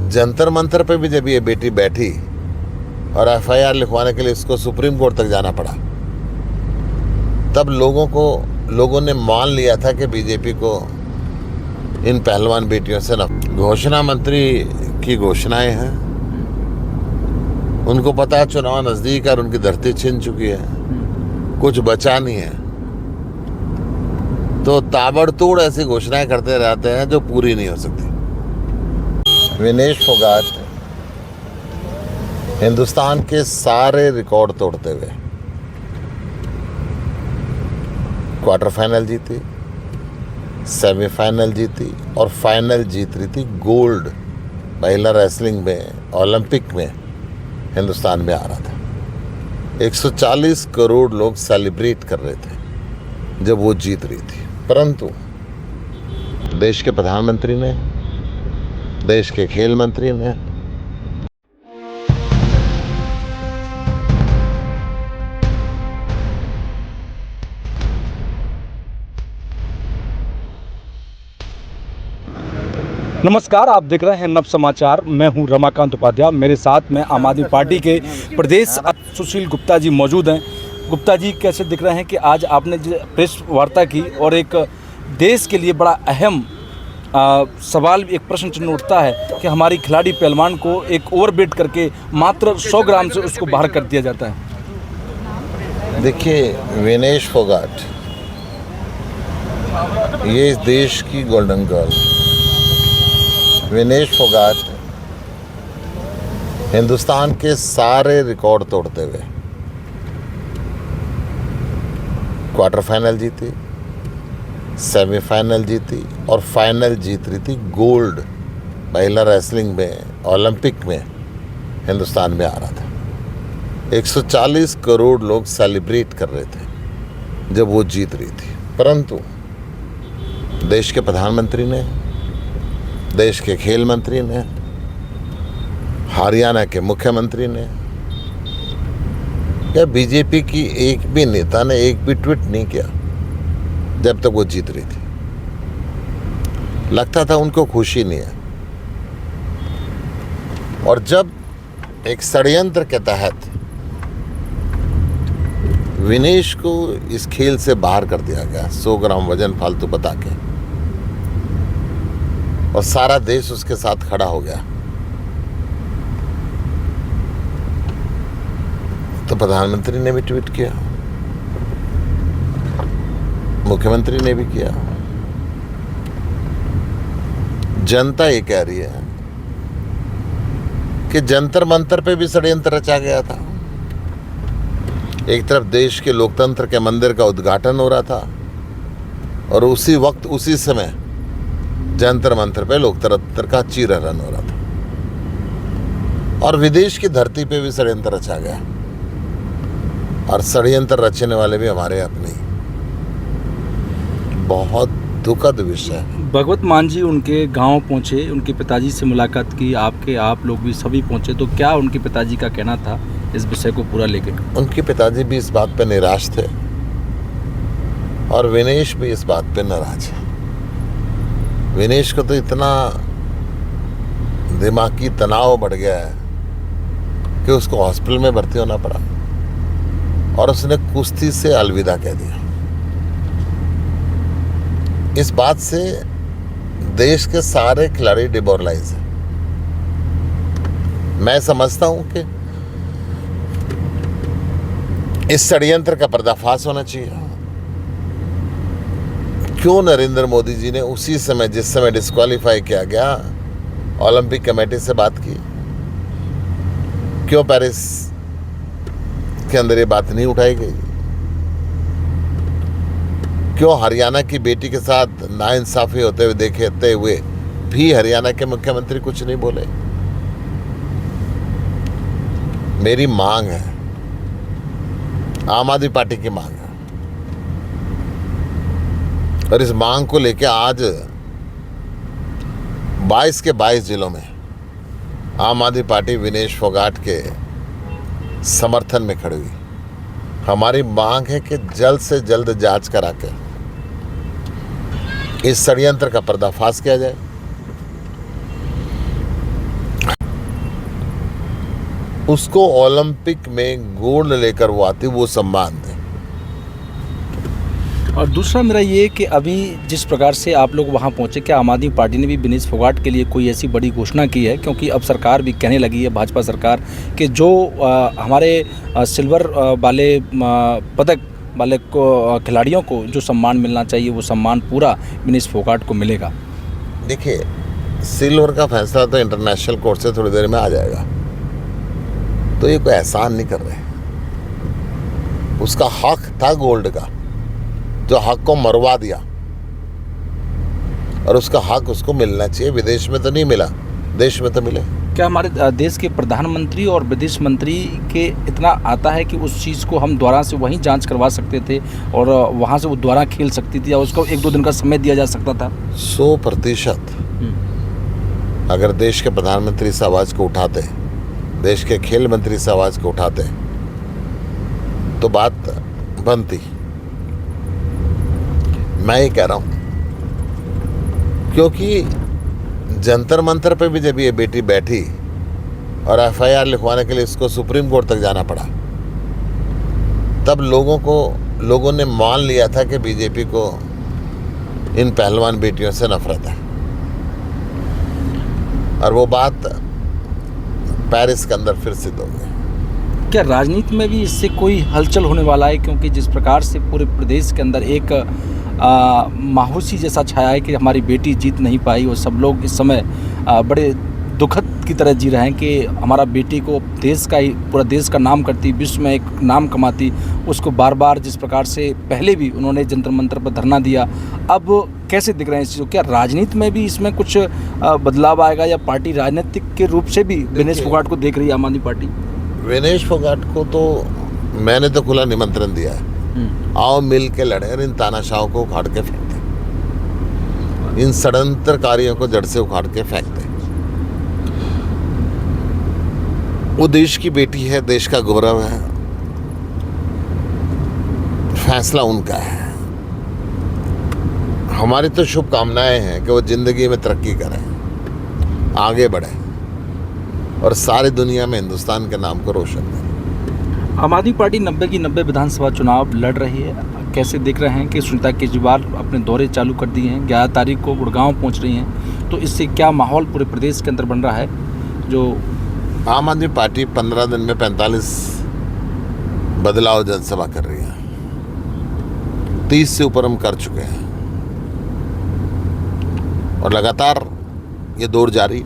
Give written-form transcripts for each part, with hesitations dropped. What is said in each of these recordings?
जंतर मंतर पे भी जब ये बेटी बैठी और एफआईआर लिखवाने के लिए इसको सुप्रीम कोर्ट तक जाना पड़ा, तब लोगों ने मान लिया था कि बीजेपी को इन पहलवान बेटियों से न। घोषणा मंत्री की घोषणाएं हैं, उनको पता है चुनाव नजदीक है और उनकी धरती छिन चुकी है, कुछ बचा नहीं है, तो ताबड़तोड़ ऐसी घोषणाएं करते रहते हैं जो पूरी नहीं हो सकती। विनेश फोगाट हिंदुस्तान के सारे रिकॉर्ड तोड़ते हुए क्वार्टर फाइनल जीती, सेमीफाइनल जीती और फाइनल जीत रही थी गोल्ड महिला रेसलिंग में, ओलंपिक में हिंदुस्तान में आ रहा था। 140 करोड़ लोग सेलिब्रेट कर रहे थे जब वो जीत रही थी, परंतु देश के प्रधानमंत्री ने, देश के खेल मंत्री ने नमस्कार, आप देख रहे हैं नव समाचार। मैं हूं रमाकांत उपाध्याय। मेरे साथ में आम आदमी पार्टी के प्रदेश सुशील गुप्ता जी मौजूद हैं। गुप्ता जी, कैसे दिख रहे हैं कि आज आपने जो प्रेस वार्ता की और एक देश के लिए बड़ा अहम सवाल, एक प्रश्न चिन्ह उठता है कि हमारी खिलाड़ी पहलवान को एक ओवरवेट करके मात्र 100 ग्राम से उसको बाहर कर दिया जाता है। देखिए, विनेश फोगाट ये इस देश की गोल्डन गर्ल। विनेश फोगाट हिंदुस्तान के सारे रिकॉर्ड तोड़ते हुए क्वार्टर फाइनल जीती, सेमीफाइनल जीती और फाइनल जीत रही थी गोल्ड महिला रेसलिंग में, ओलंपिक में हिंदुस्तान में आ रहा था। 140 करोड़ लोग सेलिब्रेट कर रहे थे जब वो जीत रही थी, परंतु देश के प्रधानमंत्री ने, देश के खेल मंत्री ने, हरियाणा के मुख्यमंत्री ने या बीजेपी की एक भी नेता ने एक भी ट्वीट नहीं किया जब तक वो जीत रही थी। लगता था उनको खुशी नहीं है। और जब एक षड्यंत्र के तहत विनेश को इस खेल से बाहर कर दिया गया, 100 ग्राम वजन फालतू बता के, और सारा देश उसके साथ खड़ा हो गया, तो प्रधानमंत्री ने भी ट्वीट किया, मुख्यमंत्री ने भी किया। जनता ये कह रही है कि जंतर मंतर पे भी षड्यंत्र रचा गया था। एक तरफ देश के लोकतंत्र के मंदिर का उद्घाटन हो रहा था और उसी वक्त, उसी समय जंतर मंतर पे लोकतंत्र का चीरहरण हो रहा था। और विदेश की धरती पे भी षड्यंत्र रचा गया, और षड्यंत्र रचने वाले भी हमारे अपने ही। बहुत दुखद विषय है। भगवत मान जी उनके गांव पहुंचे, उनके पिताजी से मुलाकात की, आप लोग भी सभी पहुंचे, तो क्या उनके पिताजी का कहना था इस विषय को पूरा लेकर? उनके पिताजी भी इस बात पे निराश थे और विनेश भी इस बात पे नाराज है। विनेश को तो इतना दिमागी तनाव बढ़ गया है कि उसको हॉस्पिटल में भर्ती होना पड़ा और उसने कुश्ती से अलविदा कह दिया। इस बात से देश के सारे खिलाड़ी डिमोरलाइज हैं। मैं समझता हूं कि इस षड्यंत्र का पर्दाफाश होना चाहिए। क्यों नरेंद्र मोदी जी ने उसी समय, जिस समय डिस्क्वालीफाई किया गया, ओलंपिक कमेटी से बात की? क्यों पेरिस के अंदर ये बात नहीं उठाई गई? क्यों हरियाणा की बेटी के साथ नाइंसाफी होते हुए देखते हुए भी हरियाणा के मुख्यमंत्री कुछ नहीं बोले? मेरी मांग है, आम आदमी पार्टी की मांग है, और इस मांग को लेकर आज 22 के 22 जिलों में आम आदमी पार्टी विनेश फोगाट के समर्थन में खड़ी हुई। हमारी मांग है कि जल्द से जल्द जांच करा के इस षड्यंत्र का पर्दाफाश किया जाए उसको ओलंपिक में गोल्ड लेकर वो आती, वो सम्मान दे। और दूसरा मेरा ये कि अभी जिस प्रकार से आप लोग वहाँ पहुँचे, क्या आम आदमी पार्टी ने भी विनेश फोगाट के लिए कोई ऐसी बड़ी घोषणा की है? क्योंकि अब सरकार भी कहने लगी है, भाजपा सरकार, कि जो हमारे सिल्वर वाले पदक वाले को खिलाड़ियों को जो सम्मान मिलना चाहिए वो सम्मान पूरा विनेश फोगाट को मिलेगा। देखिए, सिल्वर का फैसला तो इंटरनेशनल कोर्ट से थोड़ी देर में आ जाएगा, तो ये कोई एहसान नहीं कर रहे। उसका हक था गोल्ड का, जो हक को मरवा दिया, और उसका हक उसको मिलना चाहिए। विदेश में तो नहीं मिला, देश में तो मिले। क्या हमारे देश के प्रधानमंत्री और विदेश मंत्री के इतना आता है कि उस चीज़ को हम दोबारा से वहीं जांच करवा सकते थे और वहाँ से वो दोबारा खेल सकती थी, या उसको 1-2 दिन का समय दिया जा सकता था? 100% अगर देश के प्रधानमंत्री इस आवाज़ को उठाते, देश के खेल मंत्री इस आवाज़ को उठाते, तो बात बनती। मैं ये कह रहा हूँ क्योंकि जंतर मंतर पे भी जब ये बेटी बैठी और एफआईआर लिखवाने के लिए इसको सुप्रीम कोर्ट तक जाना पड़ा, तब लोगों ने मान लिया था कि बीजेपी को इन पहलवान बेटियों से नफरत है। और वो बात पेरिस के अंदर फिर सिद्ध हो गई। क्या राजनीति में भी इससे कोई हलचल होने वाला है? क्योंकि जिस प्रकार से पूरे प्रदेश के अंदर एक मायूसी जैसा छाया है कि हमारी बेटी जीत नहीं पाई, और सब लोग इस समय बड़े दुखद की तरह जी रहे हैं कि हमारा बेटी को देश का ही, पूरा देश का नाम करती, विश्व में एक नाम कमाती, उसको बार बार जिस प्रकार से पहले भी उन्होंने जंतर मंतर पर धरना दिया, अब कैसे दिख रहे हैं इस चीज़ को? क्या राजनीति में भी इसमें कुछ बदलाव आएगा, या पार्टी राजनीतिक के रूप से भी विनेश फोगाट को देख रही है आम आदमी पार्टी? विनेश फोगाट को तो मैंने तो खुला निमंत्रण दिया है, आओ मिल के लड़े और इन तानाशाहों को उखाड़ के फेंक दें, इन षड्यंत्रकारियों को जड़ से उखाड़ के फेंक दें। वो देश की बेटी है, देश का गौरव है, फैसला उनका है। हमारी तो शुभकामनाएं हैं कि वो जिंदगी में तरक्की करें, आगे बढ़े और सारी दुनिया में हिंदुस्तान के नाम को रोशन करें। आम आदमी पार्टी 90 की 90 विधानसभा चुनाव लड़ रही है। कैसे देख रहे हैं कि सुनीता केजरीवाल अपने दौरे चालू कर दिए हैं, 11 तारीख को गुड़गांव पहुंच रही हैं, तो इससे क्या माहौल पूरे प्रदेश के अंदर बन रहा है? जो आम आदमी पार्टी 15 दिन में 45 बदलाव जनसभा कर रही है, 30 से ऊपर हम कर चुके हैं, और लगातार ये दौर जारी।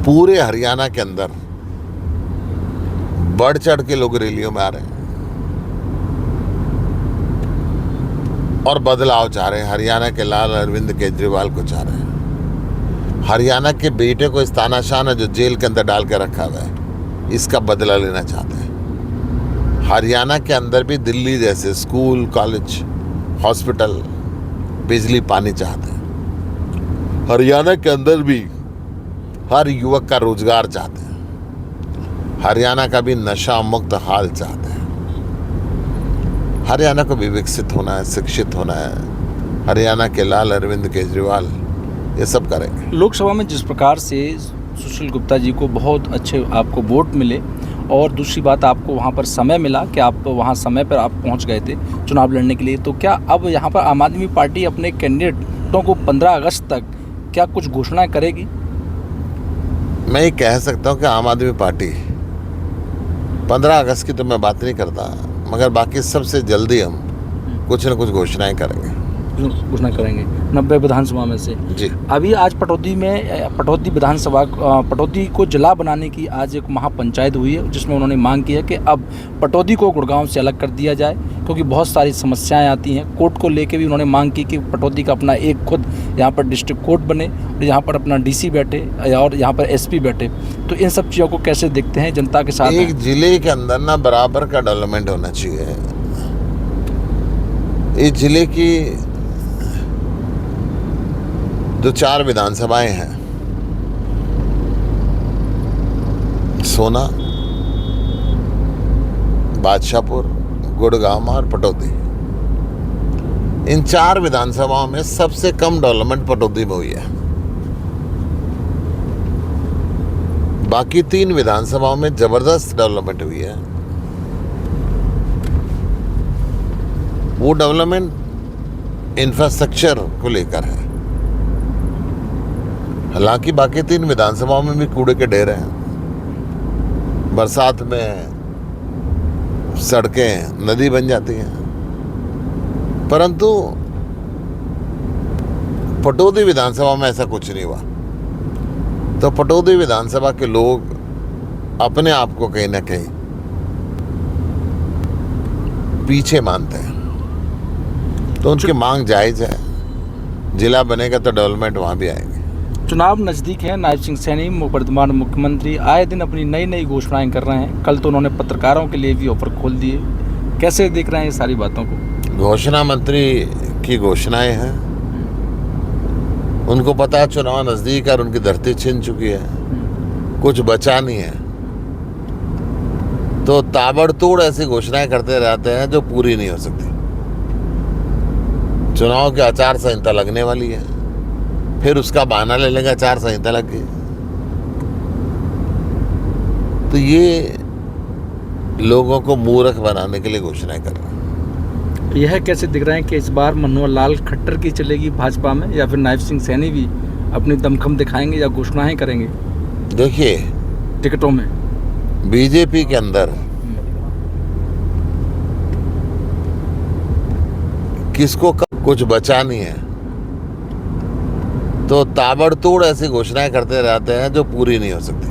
पूरे हरियाणा के अंदर बढ़ चढ़ के लोग रैलियों में आ रहे हैं और बदलाव चाह रहे हैं। हरियाणा के लाल अरविंद केजरीवाल को चाह रहे हैं। हरियाणा के बेटे को इस तानाशाह ने जो जेल के अंदर डाल के रखा हुआ है, इसका बदला लेना चाहते हैं। हरियाणा के अंदर भी दिल्ली जैसे स्कूल, कॉलेज, हॉस्पिटल, बिजली, पानी चाहते हैं। हरियाणा के अंदर भी हर युवक का रोजगार चाहते हैं। हरियाणा का भी नशा मुक्त हाल चाहते हैं। हरियाणा को भी विकसित होना है, शिक्षित होना है। हरियाणा के लाल अरविंद केजरीवाल ये सब करेंगे। लोकसभा में जिस प्रकार से सुशील गुप्ता जी को बहुत अच्छे आपको वोट मिले, और दूसरी बात आपको वहाँ पर समय मिला कि आप वहाँ समय पर आप पहुँच गए थे चुनाव लड़ने के लिए, तो क्या अब यहाँ पर आम आदमी पार्टी अपने कैंडिडेटों को 15 अगस्त तक क्या कुछ घोषणा करेगी? मैं ये कह सकता हूँ कि आम आदमी पार्टी 15 अगस्त की तो मैं बात नहीं करता, मगर बाकी सबसे जल्दी हम कुछ न कुछ घोषणाएं करेंगे। 90 विधानसभा में से जी। अभी आज पटौदी विधानसभा, पटौदी को जिला बनाने की आज एक महापंचायत हुई है, जिसमें उन्होंने मांग की है कि अब पटौदी को गुड़गांव से अलग कर दिया जाए, क्योंकि बहुत सारी समस्याएं आती हैं। कोर्ट को लेके भी उन्होंने मांग की कि पटौदी का अपना एक खुद यहाँ पर डिस्ट्रिक्ट कोर्ट बने, और यहाँ पर अपना DC बैठे और यहाँ पर SP बैठे। तो इन सब चीज़ों को कैसे देखते हैं जनता के साथ? एक जिले के अंदर ना बराबर का डेवलपमेंट होना चाहिए। इस जिले की जो 4 विधानसभाएं हैं, सोना, बादशाहपुर, गुड़गांव और पटौदी, इन 4 विधानसभाओं में सबसे कम डेवलपमेंट पटौदी में हुई है। बाकी 3 विधानसभाओं में जबरदस्त डेवलपमेंट हुई है। वो डेवलपमेंट इंफ्रास्ट्रक्चर को लेकर है। हालांकि बाकी 3 विधानसभाओं में भी कूड़े के ढेर हैं। बरसात में सड़कें नदी बन जाती हैं, परंतु पटौदी विधानसभा में ऐसा कुछ नहीं हुआ। तो पटौदी विधानसभा के लोग अपने आप को कहीं ना कहीं पीछे मानते हैं, तो उनकी मांग जायज है। जिला बनेगा तो डेवलपमेंट वहाँ भी आएंगे। चुनाव नज़दीक है। नायब सिंह सैनी वर्तमान मुख्यमंत्री आए दिन अपनी नई नई घोषणाएं कर रहे हैं। कल तो उन्होंने पत्रकारों के लिए भी ऑफर खोल दिए। कैसे देख रहे हैं ये सारी बातों को? घोषणा मंत्री की घोषणाएं हैं, उनको पता है चुनाव नज़दीक और उनकी धरती छिन चुकी है, कुछ बचा नहीं है, तो ताबड़तोड़ ऐसी घोषणाएं करते रहते हैं जो पूरी नहीं हो सकती। चुनाव की आचार संहिता लगने वाली है, फिर उसका बहाना ले लेंगे आचार संहिता लग गई। तो ये लोगों को मूर्ख बनाने के लिए घोषणाएं कर रहे हैं। यह कैसे दिख रहा है कि इस बार मनोहर लाल खट्टर की चलेगी भाजपा में, या फिर नायब सिंह सैनी भी अपनी दमखम दिखाएंगे या घोषणाएं करेंगे? देखिए, टिकटों में बीजेपी के अंदर किसको कुछ बचा नहीं है, तो ताबड़तोड़ ऐसी घोषणाएं करते रहते हैं जो पूरी नहीं हो सकती।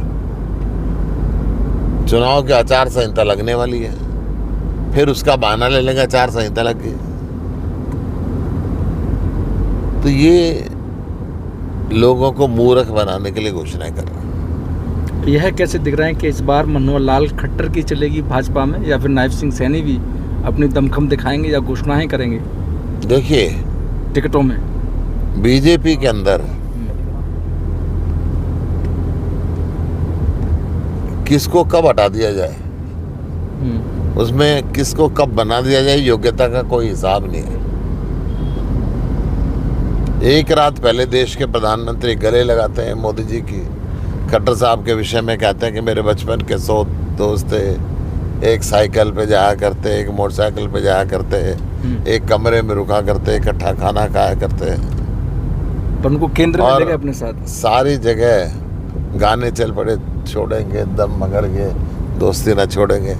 चुनाव की आचार संहिता लगने वाली है, फिर उसका बहाना ले लेंगे आचार संहिता लग गई। तो ये लोगों को मूर्ख बनाने के लिए घोषणाएं कर रहे हैं। यह कैसे दिख रहा है कि इस बार मनोहर लाल खट्टर की चलेगी भाजपा में, या फिर नायब सिंह सैनी भी अपनी दमखम दिखाएंगे या घोषणाएं करेंगे? देखिए, टिकटों में बीजेपी के अंदर किसको कब हटा दिया जाए, उसमें किसको कब बना दिया जाए, योग्यता का कोई हिसाब नहीं है। एक रात पहले देश के प्रधानमंत्री गले लगाते हैं मोदी जी की, खट्टर साहब के विषय में कहते हैं कि मेरे बचपन के 100 दोस्त थे, एक साइकिल पे जाया करते, एक मोटरसाइकिल पे जाया करते, एक कमरे में रुका करते, इकट्ठा खाना खाया करते, पर उनको केंद्र में लेके अपने साथ सारी जगह गाने चल पड़े, छोड़ेंगे दम मगर के दोस्ती न छोड़ेंगे,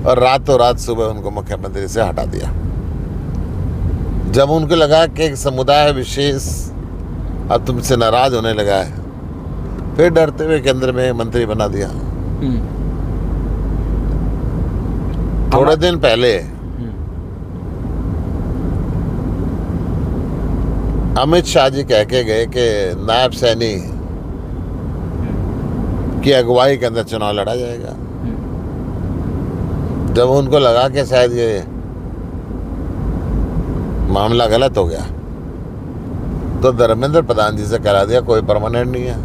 और रातों रात सुबह उनको मुख्यमंत्री से हटा दिया। जब उनको लगा कि एक समुदाय विशेष अब तुमसे नाराज होने लगा है, फिर डरते हुए केंद्र में मंत्री बना दिया। थोड़े दिन पहले अमित शाह जी कह के गए कि नायब सैनी की अगुवाई के अंदर चुनाव लड़ा जाएगा। जब उनको लगा कि शायद ये मामला गलत हो गया, तो धर्मेंद्र प्रधान जी से करा दिया कोई परमानेंट नहीं है,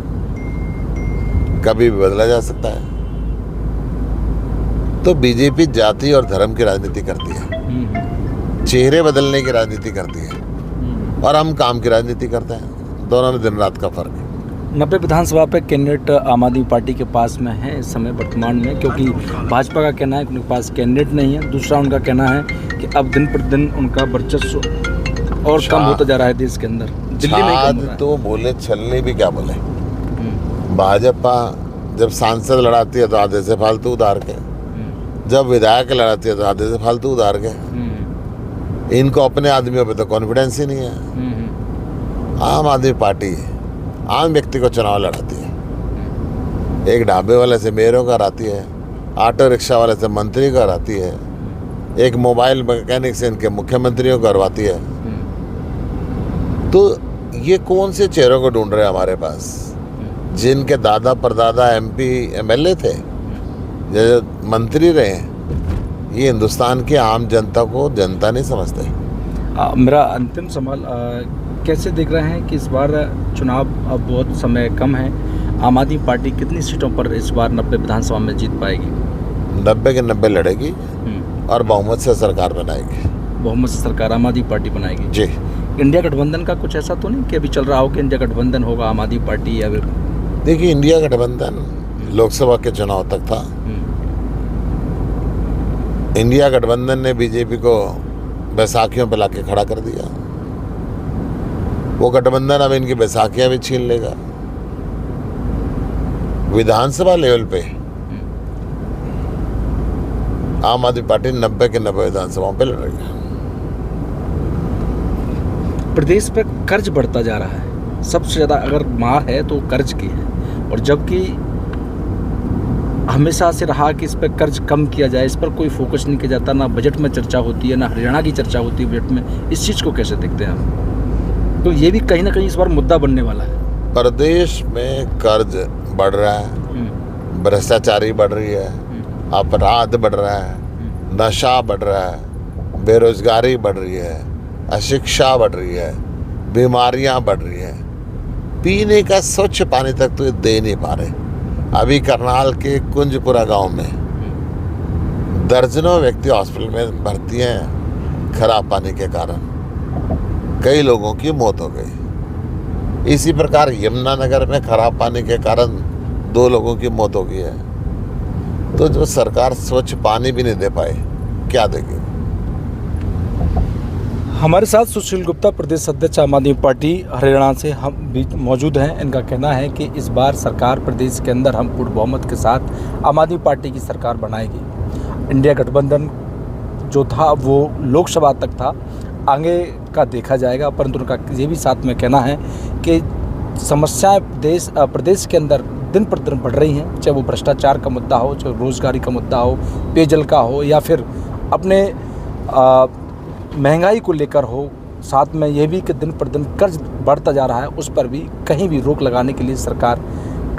कभी भी बदला जा सकता है। तो बीजेपी जाति और धर्म की राजनीति करती है, चेहरे बदलने की राजनीति करती है, और हम काम की राजनीति करते हैं। दोनों में दिन रात का फर्क है। 90 विधानसभा पे कैंडिडेट आम आदमी पार्टी के पास में है इस समय वर्तमान में, क्योंकि भाजपा का कहना है कि उनके पास कैंडिडेट नहीं है। दूसरा उनका कहना है कि अब दिन प्रतिदिन उनका वर्चस्व और कम होता जा रहा है देश के अंदर। दिल्ली में कम हो रहा है। तो बोले छलनी भी क्या बोले, भाजपा जब सांसद लड़ाती है तो आधे से फालतू उधार के, जब विधायक लड़ाती है तो आधे से फालतू उधार के। इनको अपने आदमियों पे तो कॉन्फिडेंस ही नहीं है। आम आदमी पार्टी आम व्यक्ति को चुनाव लड़ाती है, एक ढाबे वाले से मेयरों का हराती है, ऑटो रिक्शा वाले से मंत्री को हराती है, एक मोबाइल मैकेनिक से इनके मुख्यमंत्रियों को हरवाती है। तो ये कौन से चेहरों को ढूंढ रहे हैं हमारे पास, जिनके दादा परदादा एमपी एमएलए थे, जो मंत्री रहे? ये हिंदुस्तान की आम जनता को जनता नहीं समझते। मेरा अंतिम सवाल, कैसे देख रहे हैं कि इस बार चुनाव अब बहुत समय कम है, आम आदमी पार्टी कितनी सीटों पर इस बार 90 विधानसभा में जीत पाएगी? 90 के 90 लड़ेगी और बहुमत से सरकार बनाएगी। बहुमत से सरकार आम आदमी पार्टी बनाएगी जी। इंडिया गठबंधन का कुछ ऐसा तो नहीं कि अभी चल रहा हो कि इंडिया गठबंधन होगा आम आदमी पार्टी या फिर देखिए, इंडिया गठबंधन लोकसभा के चुनाव तक था। इंडिया गठबंधन ने बीजेपी को बैसाखियों पर लाके खड़ा कर दिया। वो गठबंधन अब इनकी बैसाखियां भी छीन लेगा। विधानसभा लेवल पे आम आदमी पार्टी 90 के 90 विधानसभाओं पे लड़ रही है। प्रदेश पे कर्ज बढ़ता जा रहा है। सबसे ज़्यादा अगर मार है तो कर्ज की है, और जबकि हमेशा से रहा कि इस पर कर्ज कम किया जाए, इस पर कोई फोकस नहीं किया जाता। ना बजट में चर्चा होती है, ना हरियाणा की चर्चा होती है बजट में। इस चीज़ को कैसे देखते हैं आप? तो ये भी कहीं ना कहीं इस बार मुद्दा बनने वाला है। प्रदेश में कर्ज बढ़ रहा है, भ्रष्टाचारी बढ़ रही है, अपराध बढ़ रहा है, नशा बढ़ रहा है, बेरोजगारी बढ़ रही है, अशिक्षा बढ़ रही है, बीमारियां बढ़ रही है। पीने का स्वच्छ पानी तक तो ये दे नहीं पा रहे। अभी करनाल के कुंजपुरा गांव में दर्जनों व्यक्ति हॉस्पिटल में भर्ती हैं खराब पानी के कारण। कई लोगों की मौत हो गई। इसी प्रकार यमुनानगर में खराब पानी के कारण 2 लोगों की मौत हो गई है। तो जो सरकार स्वच्छ पानी भी नहीं दे पाए, क्या देगी? हमारे साथ सुशील गुप्ता, प्रदेश अध्यक्ष आम आदमी पार्टी हरियाणा से हम भी मौजूद हैं। इनका कहना है कि इस बार सरकार प्रदेश के अंदर हम पूर्ण बहुमत के साथ आम आदमी पार्टी की सरकार बनाएगी। इंडिया गठबंधन जो था वो लोकसभा तक था, आगे का देखा जाएगा। परंतु उनका ये भी साथ में कहना है कि समस्याएं प्रदेश के अंदर दिन प्रतिदिन बढ़ रही हैं, चाहे वो भ्रष्टाचार का मुद्दा हो, चाहे रोजगारी का मुद्दा हो, पेयजल का हो, या फिर अपने महंगाई को लेकर हो। साथ में ये भी कि दिन प्रतिदिन कर्ज बढ़ता जा रहा है, उस पर भी कहीं भी रोक लगाने के लिए सरकार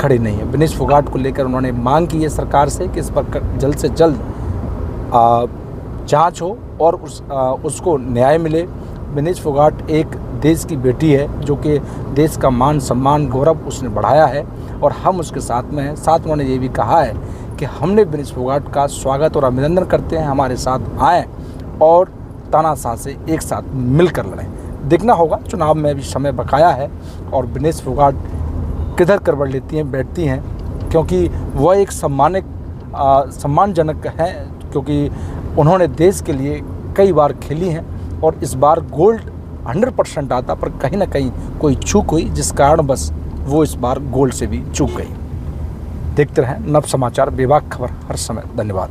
खड़ी नहीं है। विनेश फोगाट को लेकर उन्होंने मांग की है सरकार से कि इस पर जल्द से जल्द जांच हो और उसको न्याय मिले। विनेश फोगाट एक देश की बेटी है, जो कि देश का मान सम्मान गौरव उसने बढ़ाया है, और हम उसके साथ में हैं। साथ उन्होंने ये भी कहा है कि हमने विनेश फोगाट का स्वागत और अभिनंदन करते हैं, हमारे साथ आएँ और तानाशाह से एक साथ मिलकर लड़ें। देखना होगा, चुनाव में अभी समय बकाया है और विनेश फोगाट किधर करवट लेती हैं, बैठती हैं, क्योंकि वह एक सम्मानजनक है, क्योंकि उन्होंने देश के लिए कई बार खेली हैं और इस बार गोल्ड 100% आता, पर कहीं ना कहीं कोई चूक हुई, जिस कारण बस वो इस बार गोल्ड से भी चूक गई। देखते रहें नव समाचार, बेबाक खबर हर समय। धन्यवाद।